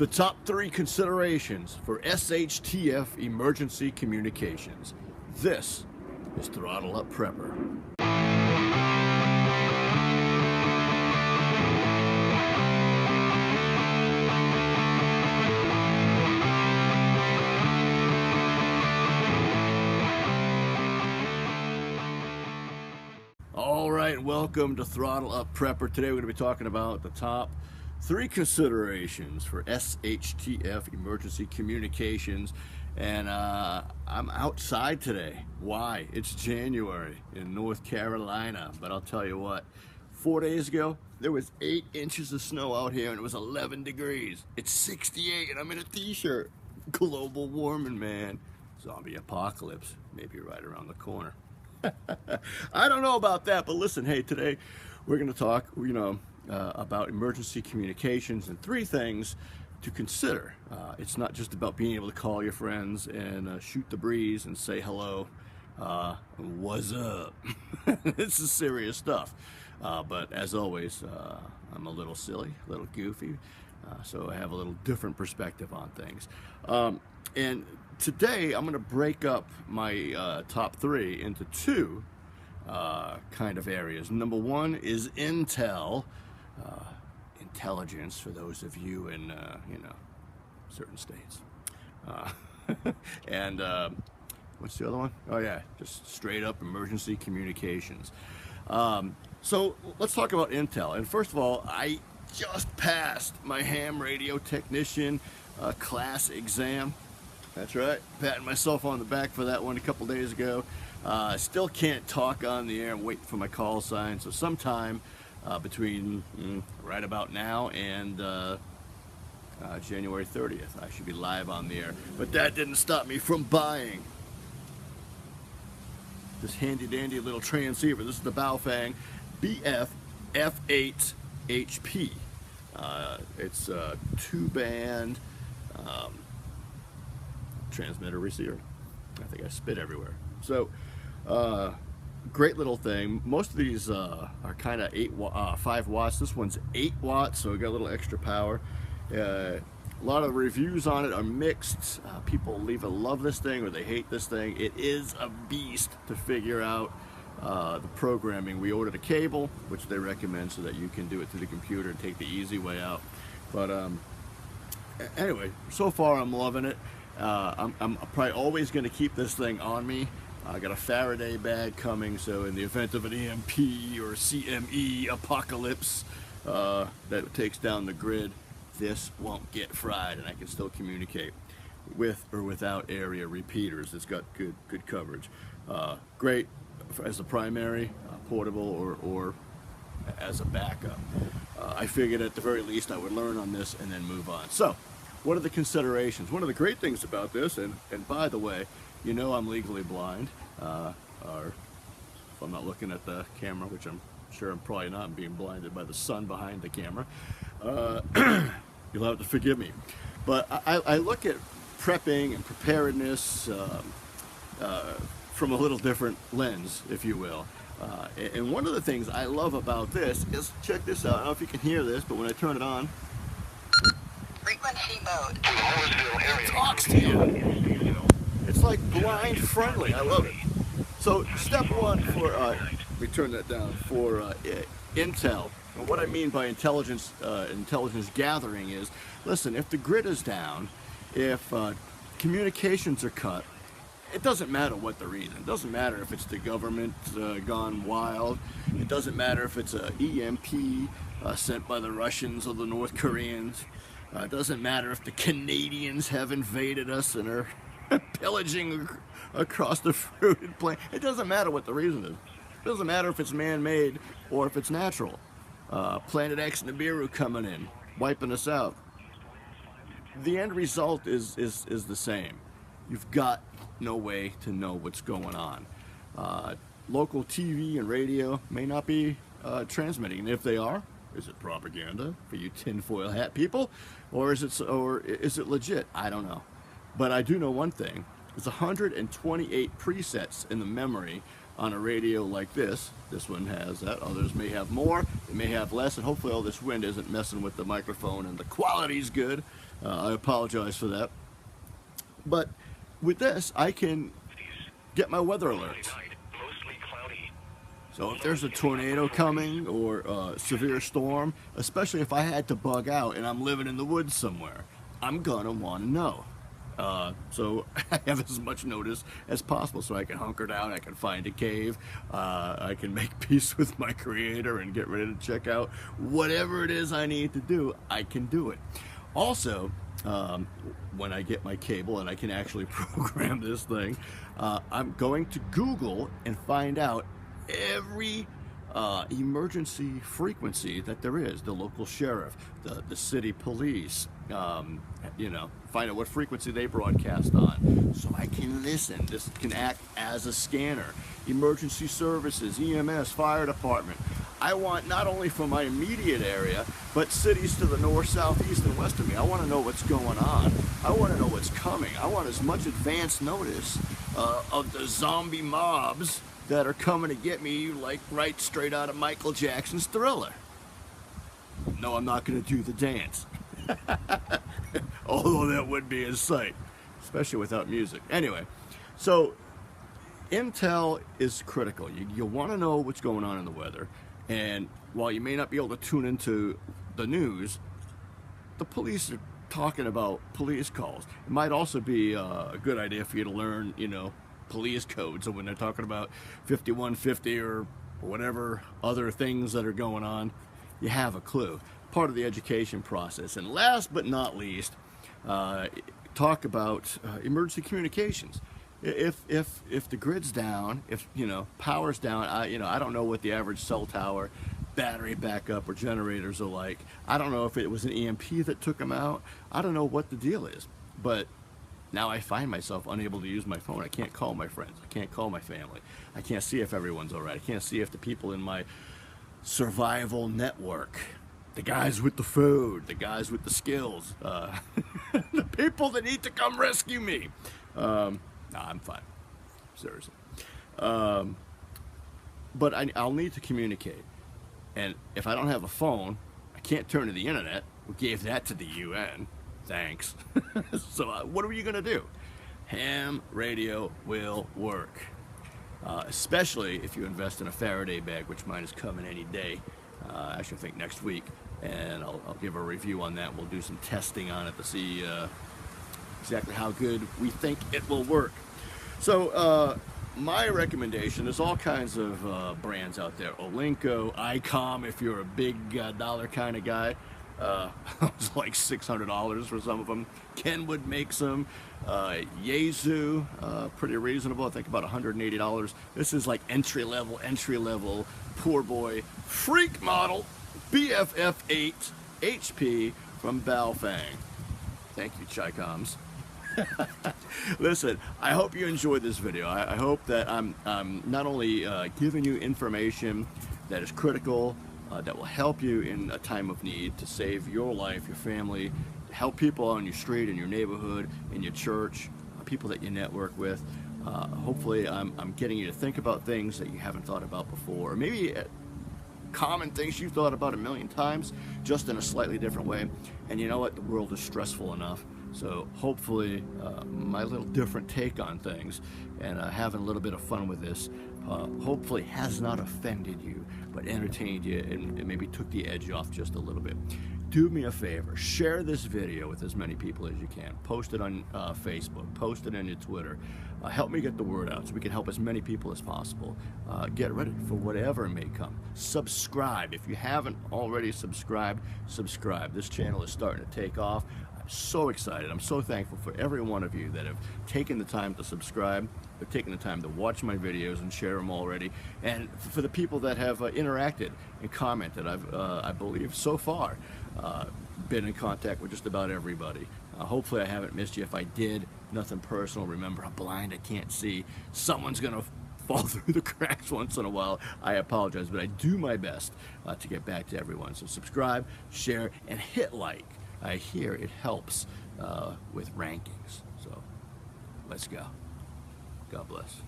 The top 3 considerations for SHTF Emergency Communications. This is Throttle Up Prepper. All right, welcome to Throttle Up Prepper. Today we're going to be talking about the top 3 considerations for SHTF Emergency Communications. And I'm outside today. Why? It's January in North Carolina. But I'll tell you what, 4 days ago, there was 8 inches of snow out here and it was 11 degrees. It's 68 and I'm in a t-shirt. Global warming, man. Zombie apocalypse, maybe right around the corner. I don't know about that, but listen, hey, today we're going to talk, about emergency communications and 3 things to consider. It's not just about being able to call your friends and shoot the breeze and say hello, what's up? This is serious stuff. But as always, I'm a little silly, a little goofy, so I have a little different perspective on things. And today I'm going to break up my top 3 into 2 kind of areas. Number 1 is intel, intelligence for those of you in certain states. And what's the other one? Oh yeah, just straight up emergency communications. So let's talk about intel. And first of all, I just passed my ham radio technician class exam. That's right, patting myself on the back for that one a couple days ago. Still can't talk on the air. I'm waiting for my call sign, so sometime between right about now and January 30th, I should be live on the air. But that didn't stop me from buying this handy dandy little transceiver. This is the Baofeng BF F8 HP. It's a 2-band transmitter receiver. I think I spit everywhere. So great little thing. Most of these are kind of 5 watts. This one's 8 watts, so we got a little extra power. A lot of reviews on it are mixed. People either love this thing or they hate this thing. It is a beast to figure out the programming. We ordered a cable, which they recommend so that you can do it through the computer and take the easy way out. But anyway, so far I'm loving it. I'm probably always going to keep this thing on me. I got a Faraday bag coming, so in the event of an EMP or CME apocalypse that takes down the grid, this won't get fried, and I can still communicate with or without area repeaters. It's got good coverage. Great as a primary, portable, or as a backup. I figured at the very least I would learn on this and then move on. So, what are the considerations? One of the great things about this, and by the way, I'm legally blind, or if I'm not looking at the camera, which I'm sure I'm probably not, I'm being blinded by the sun behind the camera, you'll have to forgive me. But I look at prepping and preparedness from a little different lens, if you will. And one of the things I love about this is, check this out, I don't know if you can hear this, but when I turn it on, frequency mode. It talks to you. It's like blind friendly. I love it. So step 1 for let me turn that down for intel. And what I mean by intelligence gathering is, listen, if the grid is down, if communications are cut, it doesn't matter what the reason. It doesn't matter if it's the government gone wild. It doesn't matter if it's a EMP sent by the Russians or the North Koreans. It doesn't matter if the Canadians have invaded us and are pillaging across the fruited plain. It doesn't matter what the reason is. It doesn't matter if it's man-made or if it's natural. Planet X Nibiru coming in, wiping us out. The end result is the same. You've got no way to know what's going on. Local TV and radio may not be transmitting, and if they are, is it propaganda for you tinfoil hat people, or is it legit? I don't know. But I do know one thing. There's 128 presets in the memory on a radio like this. This one has that. Others may have more. They may have less, and hopefully all this wind isn't messing with the microphone and the quality's good. I apologize for that. But with this, I can get my weather alerts. So if there's a tornado coming or a severe storm, especially if I had to bug out and I'm living in the woods somewhere, I'm gonna want to know. So I have as much notice as possible so I can hunker down, I can find a cave, I can make peace with my creator and get ready to check out whatever it is I need to do. I can do it. Also, when I get my cable and I can actually program this thing, I'm going to Google and find out every emergency frequency that there is, the local sheriff, the city police, you know, find out what frequency they broadcast on so I can listen. This can act as a scanner. Emergency services, EMS, fire department. I want not only for my immediate area, but cities to the north, south, east, and west of me. I want to know what's going on. I want to know what's coming. I want as much advance notice of the zombie mobs that are coming to get me, like right straight out of Michael Jackson's Thriller. No, I'm not going to do the dance. Although that would be a sight, especially without music. Anyway, so intel is critical. You want to know what's going on in the weather. And while you may not be able to tune into the news, the police are talking about police calls. It might also be a good idea for you to learn, you know, police codes. So when they're talking about 5150 or whatever other things that are going on, you have a clue. Part of the education process. And last but not least, talk about emergency communications. If the grid's down, if you know power's down, I don't know what the average cell tower battery backup or generators are like. I don't know if it was an EMP that took them out. I don't know what the deal is, but now I find myself unable to use my phone. I can't call my friends. I can't call my family. I can't see if everyone's all right. I can't see if the people in my survival network, the guys with the food, the guys with the skills, the people that need to come rescue me. Nah, I'm fine. Seriously. But I'll need to communicate. And if I don't have a phone, I can't turn to the internet. We gave that to the UN. Thanks. So what are you going to do? Ham radio will work. Especially if you invest in a Faraday bag, which mine is coming any day. Actually, I think next week. And I'll give a review on that. We'll do some testing on it to see exactly how good we think it will work. So my recommendation, there's all kinds of brands out there. Olinko, ICOM if you're a big dollar kind of guy. It's like $600 for some of them. Kenwood makes them. Yaesu, pretty reasonable. I think about $180. This is like entry level, poor boy, freak model, BFF8 HP from Baofeng. Thank you, Chicoms. Listen, I hope you enjoyed this video. I hope that I'm not only giving you information that is critical, that will help you in a time of need to save your life, your family, help people on your street, in your neighborhood, in your church, people that you network with. Hopefully I'm getting you to think about things that you haven't thought about before, or maybe common things you've thought about a million times, just in a slightly different way. And you know what? The world is stressful enough. So hopefully my little different take on things and having a little bit of fun with this hopefully has not offended you, but entertained you and maybe took the edge off just a little bit. Do me a favor, share this video with as many people as you can. Post it on Facebook, post it on your Twitter. Help me get the word out so we can help as many people as possible. Get ready for whatever may come. Subscribe. If you haven't already subscribed, subscribe. This channel is starting to take off. I'm so excited. I'm so thankful for every one of you that have taken the time to subscribe, have taken the time to watch my videos and share them already, and for the people that have interacted and commented. I believe so far been in contact with just about everybody. Hopefully I haven't missed you. If I did, nothing personal. Remember, I'm blind, I can't see. Someone's gonna fall through the cracks once in a while. I apologize, but I do my best to get back to everyone. So subscribe, share, and hit like. I hear it helps with rankings. So let's go. God bless.